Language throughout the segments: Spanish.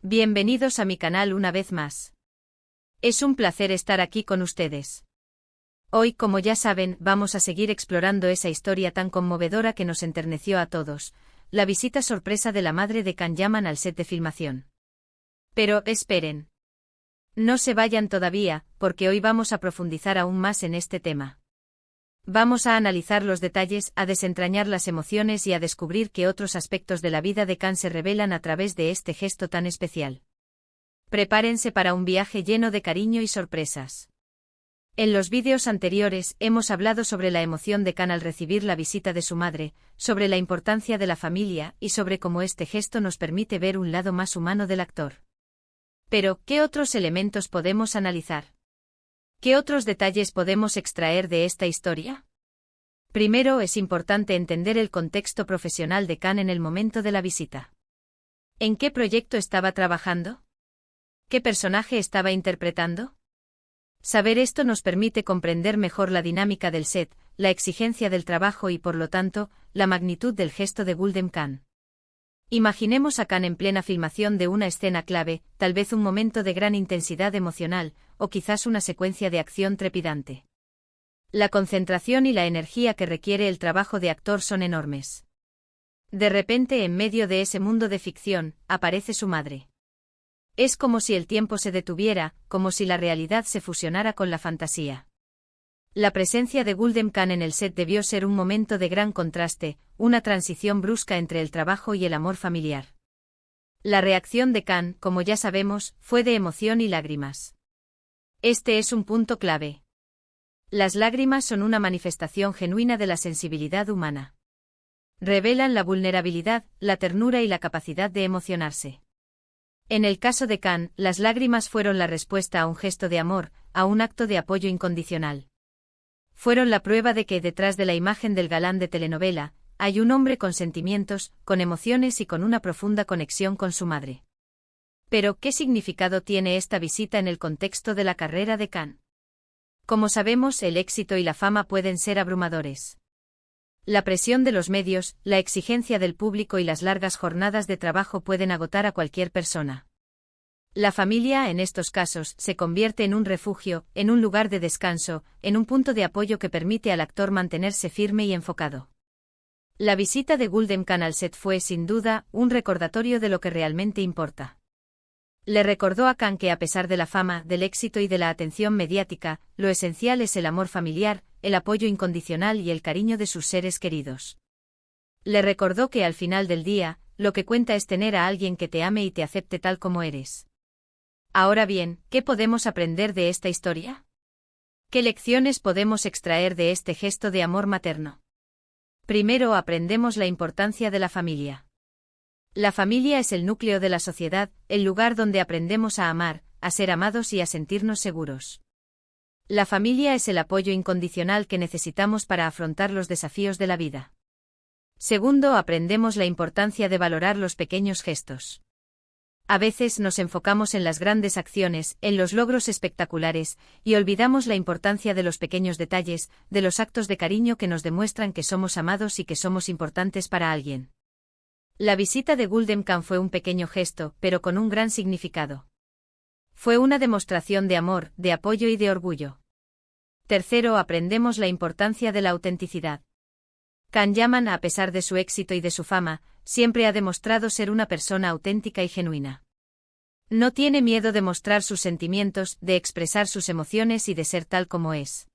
Bienvenidos a mi canal una vez más. Es un placer estar aquí con ustedes. Hoy, como ya saben, vamos a seguir explorando esa historia tan conmovedora que nos enterneció a todos, la visita sorpresa de la madre de Can Yaman al set de filmación. Pero, esperen. No se vayan todavía, porque hoy vamos a profundizar aún más en este tema. Vamos a analizar los detalles, a desentrañar las emociones y a descubrir qué otros aspectos de la vida de Can se revelan a través de este gesto tan especial. Prepárense para un viaje lleno de cariño y sorpresas. En los vídeos anteriores hemos hablado sobre la emoción de Can al recibir la visita de su madre, sobre la importancia de la familia y sobre cómo este gesto nos permite ver un lado más humano del actor. Pero, ¿qué otros elementos podemos analizar? ¿Qué otros detalles podemos extraer de esta historia? Primero, es importante entender el contexto profesional de Can en el momento de la visita. ¿En qué proyecto estaba trabajando? ¿Qué personaje estaba interpretando? Saber esto nos permite comprender mejor la dinámica del set, la exigencia del trabajo y, por lo tanto, la magnitud del gesto de Gulden Can. Imaginemos a Can en plena filmación de una escena clave, tal vez un momento de gran intensidad emocional, o quizás una secuencia de acción trepidante. La concentración y la energía que requiere el trabajo de actor son enormes. De repente, en medio de ese mundo de ficción, aparece su madre. Es como si el tiempo se detuviera, como si la realidad se fusionara con la fantasía. La presencia de Gulden Can en el set debió ser un momento de gran contraste, una transición brusca entre el trabajo y el amor familiar. La reacción de Can, como ya sabemos, fue de emoción y lágrimas. Este es un punto clave. Las lágrimas son una manifestación genuina de la sensibilidad humana. Revelan la vulnerabilidad, la ternura y la capacidad de emocionarse. En el caso de Can, las lágrimas fueron la respuesta a un gesto de amor, a un acto de apoyo incondicional. Fueron la prueba de que detrás de la imagen del galán de telenovela, hay un hombre con sentimientos, con emociones y con una profunda conexión con su madre. Pero, ¿qué significado tiene esta visita en el contexto de la carrera de Can? Como sabemos, el éxito y la fama pueden ser abrumadores. La presión de los medios, la exigencia del público y las largas jornadas de trabajo pueden agotar a cualquier persona. La familia, en estos casos, se convierte en un refugio, en un lugar de descanso, en un punto de apoyo que permite al actor mantenerse firme y enfocado. La visita de Gulden Can al set fue, sin duda, un recordatorio de lo que realmente importa. Le recordó a Can que a pesar de la fama, del éxito y de la atención mediática, lo esencial es el amor familiar, el apoyo incondicional y el cariño de sus seres queridos. Le recordó que al final del día, lo que cuenta es tener a alguien que te ame y te acepte tal como eres. Ahora bien, ¿qué podemos aprender de esta historia? ¿Qué lecciones podemos extraer de este gesto de amor materno? Primero, aprendemos la importancia de la familia. La familia es el núcleo de la sociedad, el lugar donde aprendemos a amar, a ser amados y a sentirnos seguros. La familia es el apoyo incondicional que necesitamos para afrontar los desafíos de la vida. Segundo, aprendemos la importancia de valorar los pequeños gestos. A veces nos enfocamos en las grandes acciones, en los logros espectaculares, y olvidamos la importancia de los pequeños detalles, de los actos de cariño que nos demuestran que somos amados y que somos importantes para alguien. La visita de Gulden Can fue un pequeño gesto, pero con un gran significado. Fue una demostración de amor, de apoyo y de orgullo. Tercero, aprendemos la importancia de la autenticidad. Can Yaman, a pesar de su éxito y de su fama, siempre ha demostrado ser una persona auténtica y genuina. No tiene miedo de mostrar sus sentimientos, de expresar sus emociones y de ser tal como es.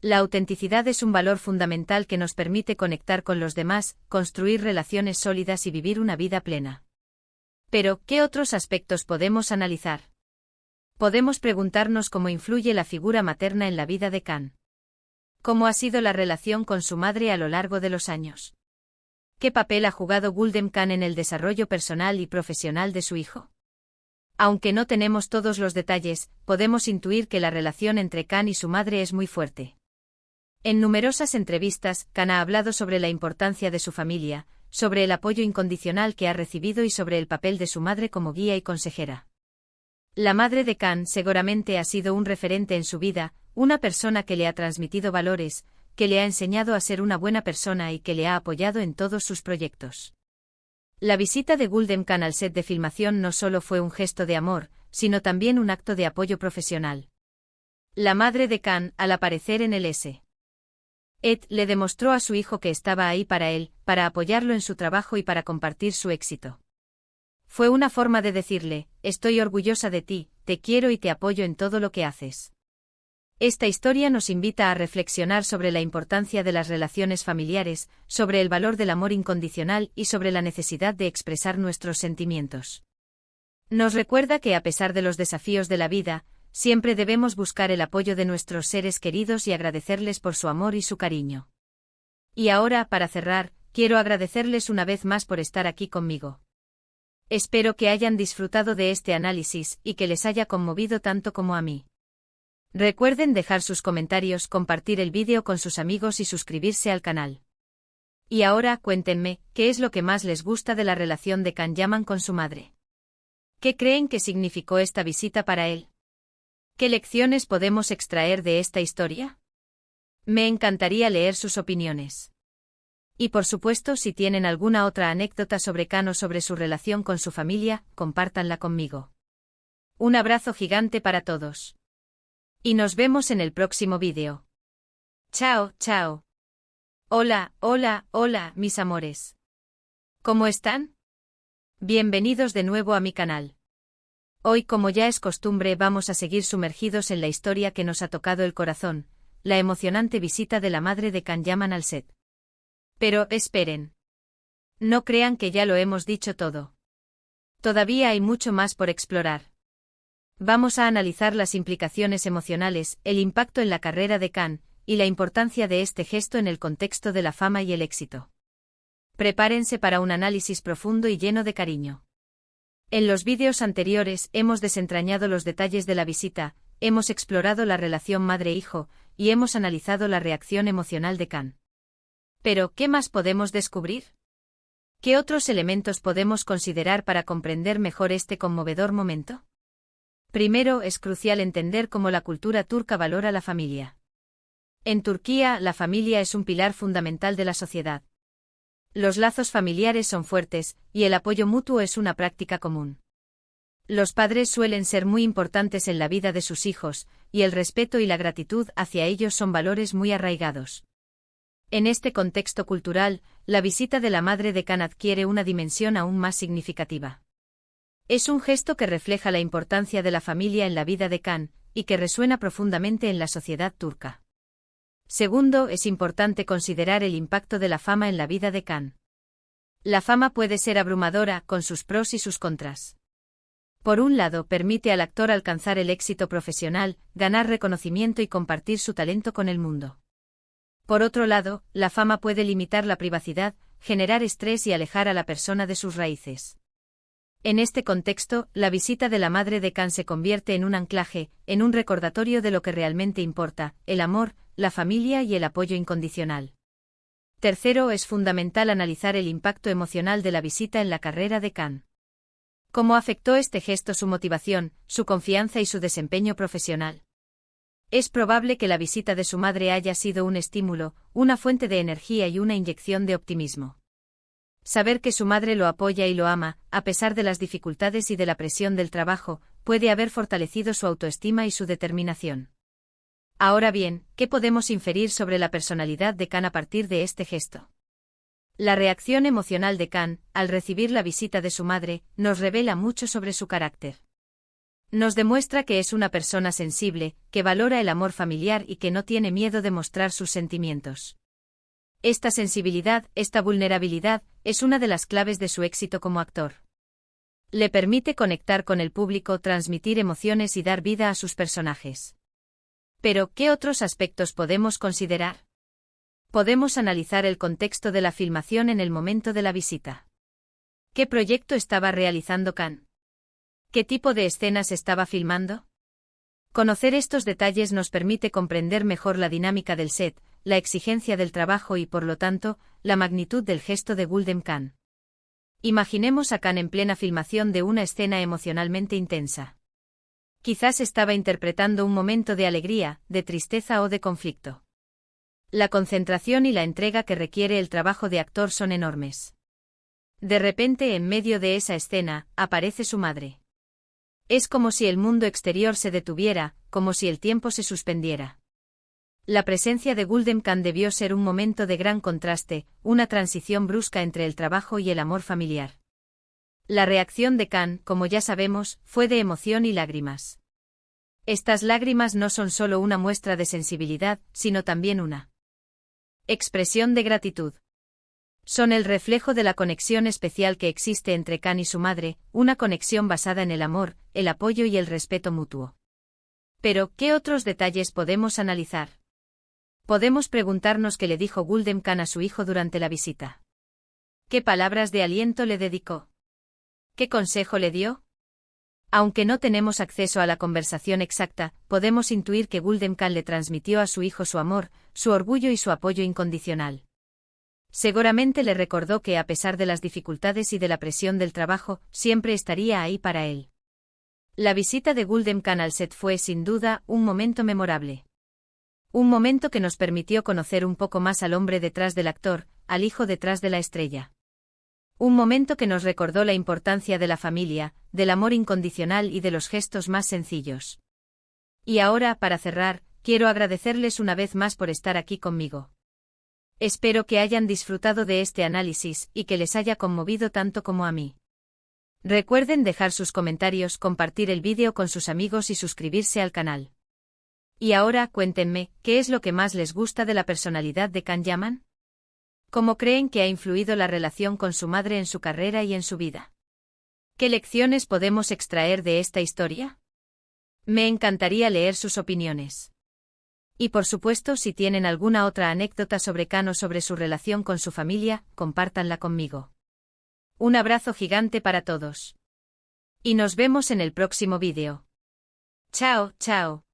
La autenticidad es un valor fundamental que nos permite conectar con los demás, construir relaciones sólidas y vivir una vida plena. Pero, ¿qué otros aspectos podemos analizar? Podemos preguntarnos cómo influye la figura materna en la vida de Can. ¿Cómo ha sido la relación con su madre a lo largo de los años? ¿Qué papel ha jugado Gulden Can en el desarrollo personal y profesional de su hijo? Aunque no tenemos todos los detalles, podemos intuir que la relación entre Can y su madre es muy fuerte. En numerosas entrevistas, Can ha hablado sobre la importancia de su familia, sobre el apoyo incondicional que ha recibido y sobre el papel de su madre como guía y consejera. La madre de Can seguramente ha sido un referente en su vida, una persona que le ha transmitido valores, que le ha enseñado a ser una buena persona y que le ha apoyado en todos sus proyectos. La visita de Gulden Khan al set de filmación no solo fue un gesto de amor, sino también un acto de apoyo profesional. La madre de Khan, al aparecer en el S. Le demostró a su hijo que estaba ahí para él, para apoyarlo en su trabajo y para compartir su éxito. Fue una forma de decirle, estoy orgullosa de ti, te quiero y te apoyo en todo lo que haces. Esta historia nos invita a reflexionar sobre la importancia de las relaciones familiares, sobre el valor del amor incondicional y sobre la necesidad de expresar nuestros sentimientos. Nos recuerda que a pesar de los desafíos de la vida, siempre debemos buscar el apoyo de nuestros seres queridos y agradecerles por su amor y su cariño. Y ahora, para cerrar, quiero agradecerles una vez más por estar aquí conmigo. Espero que hayan disfrutado de este análisis y que les haya conmovido tanto como a mí. Recuerden dejar sus comentarios, compartir el vídeo con sus amigos y suscribirse al canal. Y ahora cuéntenme, ¿qué es lo que más les gusta de la relación de Khan Yaman con su madre? ¿Qué creen que significó esta visita para él? ¿Qué lecciones podemos extraer de esta historia? Me encantaría leer sus opiniones. Y por supuesto, si tienen alguna otra anécdota sobre Khan o sobre su relación con su familia, compártanla conmigo. Un abrazo gigante para todos. Y nos vemos en el próximo vídeo. Chao, chao. Hola, hola, hola, mis amores. ¿Cómo están? Bienvenidos de nuevo a mi canal. Hoy, como ya es costumbre, vamos a seguir sumergidos en la historia que nos ha tocado el corazón, la emocionante visita de la madre de Khan Yaman al set. Pero, esperen. No crean que ya lo hemos dicho todo. Todavía hay mucho más por explorar. Vamos a analizar las implicaciones emocionales, el impacto en la carrera de Khan, y la importancia de este gesto en el contexto de la fama y el éxito. Prepárense para un análisis profundo y lleno de cariño. En los vídeos anteriores hemos desentrañado los detalles de la visita, hemos explorado la relación madre-hijo, y hemos analizado la reacción emocional de Khan. Pero, ¿qué más podemos descubrir? ¿Qué otros elementos podemos considerar para comprender mejor este conmovedor momento? Primero, es crucial entender cómo la cultura turca valora la familia. En Turquía, la familia es un pilar fundamental de la sociedad. Los lazos familiares son fuertes, y el apoyo mutuo es una práctica común. Los padres suelen ser muy importantes en la vida de sus hijos, y el respeto y la gratitud hacia ellos son valores muy arraigados. En este contexto cultural, la visita de la madre de Khan adquiere una dimensión aún más significativa. Es un gesto que refleja la importancia de la familia en la vida de Khan, y que resuena profundamente en la sociedad turca. Segundo, es importante considerar el impacto de la fama en la vida de Khan. La fama puede ser abrumadora, con sus pros y sus contras. Por un lado, permite al actor alcanzar el éxito profesional, ganar reconocimiento y compartir su talento con el mundo. Por otro lado, la fama puede limitar la privacidad, generar estrés y alejar a la persona de sus raíces. En este contexto, la visita de la madre de Khan se convierte en un anclaje, en un recordatorio de lo que realmente importa, el amor, la familia y el apoyo incondicional. Tercero, es fundamental analizar el impacto emocional de la visita en la carrera de Khan. ¿Cómo afectó este gesto su motivación, su confianza y su desempeño profesional? Es probable que la visita de su madre haya sido un estímulo, una fuente de energía y una inyección de optimismo. Saber que su madre lo apoya y lo ama, a pesar de las dificultades y de la presión del trabajo, puede haber fortalecido su autoestima y su determinación. Ahora bien, ¿qué podemos inferir sobre la personalidad de Khan a partir de este gesto? La reacción emocional de Khan, al recibir la visita de su madre, nos revela mucho sobre su carácter. Nos demuestra que es una persona sensible, que valora el amor familiar y que no tiene miedo de mostrar sus sentimientos. Esta sensibilidad, esta vulnerabilidad, es una de las claves de su éxito como actor. Le permite conectar con el público, transmitir emociones y dar vida a sus personajes. Pero, ¿qué otros aspectos podemos considerar? Podemos analizar el contexto de la filmación en el momento de la visita. ¿Qué proyecto estaba realizando Khan? ¿Qué tipo de escenas estaba filmando? Conocer estos detalles nos permite comprender mejor la dinámica del set, la exigencia del trabajo y, por lo tanto, la magnitud del gesto de Gulden Khan. Imaginemos a Khan en plena filmación de una escena emocionalmente intensa. Quizás estaba interpretando un momento de alegría, de tristeza o de conflicto. La concentración y la entrega que requiere el trabajo de actor son enormes. De repente, en medio de esa escena, aparece su madre. Es como si el mundo exterior se detuviera, como si el tiempo se suspendiera. La presencia de Gulden Khan debió ser un momento de gran contraste, una transición brusca entre el trabajo y el amor familiar. La reacción de Khan, como ya sabemos, fue de emoción y lágrimas. Estas lágrimas no son solo una muestra de sensibilidad, sino también una expresión de gratitud. Son el reflejo de la conexión especial que existe entre Khan y su madre, una conexión basada en el amor, el apoyo y el respeto mutuo. Pero, ¿qué otros detalles podemos analizar? Podemos preguntarnos qué le dijo Gulden Khan a su hijo durante la visita. ¿Qué palabras de aliento le dedicó? ¿Qué consejo le dio? Aunque no tenemos acceso a la conversación exacta, podemos intuir que Gulden Khan le transmitió a su hijo su amor, su orgullo y su apoyo incondicional. Seguramente le recordó que, a pesar de las dificultades y de la presión del trabajo, siempre estaría ahí para él. La visita de Gulden Khan al set fue, sin duda, un momento memorable. Un momento que nos permitió conocer un poco más al hombre detrás del actor, al hijo detrás de la estrella. Un momento que nos recordó la importancia de la familia, del amor incondicional y de los gestos más sencillos. Y ahora, para cerrar, quiero agradecerles una vez más por estar aquí conmigo. Espero que hayan disfrutado de este análisis y que les haya conmovido tanto como a mí. Recuerden dejar sus comentarios, compartir el vídeo con sus amigos y suscribirse al canal. Y ahora, cuéntenme, ¿qué es lo que más les gusta de la personalidad de Khan Yaman? ¿Cómo creen que ha influido la relación con su madre en su carrera y en su vida? ¿Qué lecciones podemos extraer de esta historia? Me encantaría leer sus opiniones. Y por supuesto, si tienen alguna otra anécdota sobre Khan o sobre su relación con su familia, compártanla conmigo. Un abrazo gigante para todos. Y nos vemos en el próximo vídeo. Chao, chao.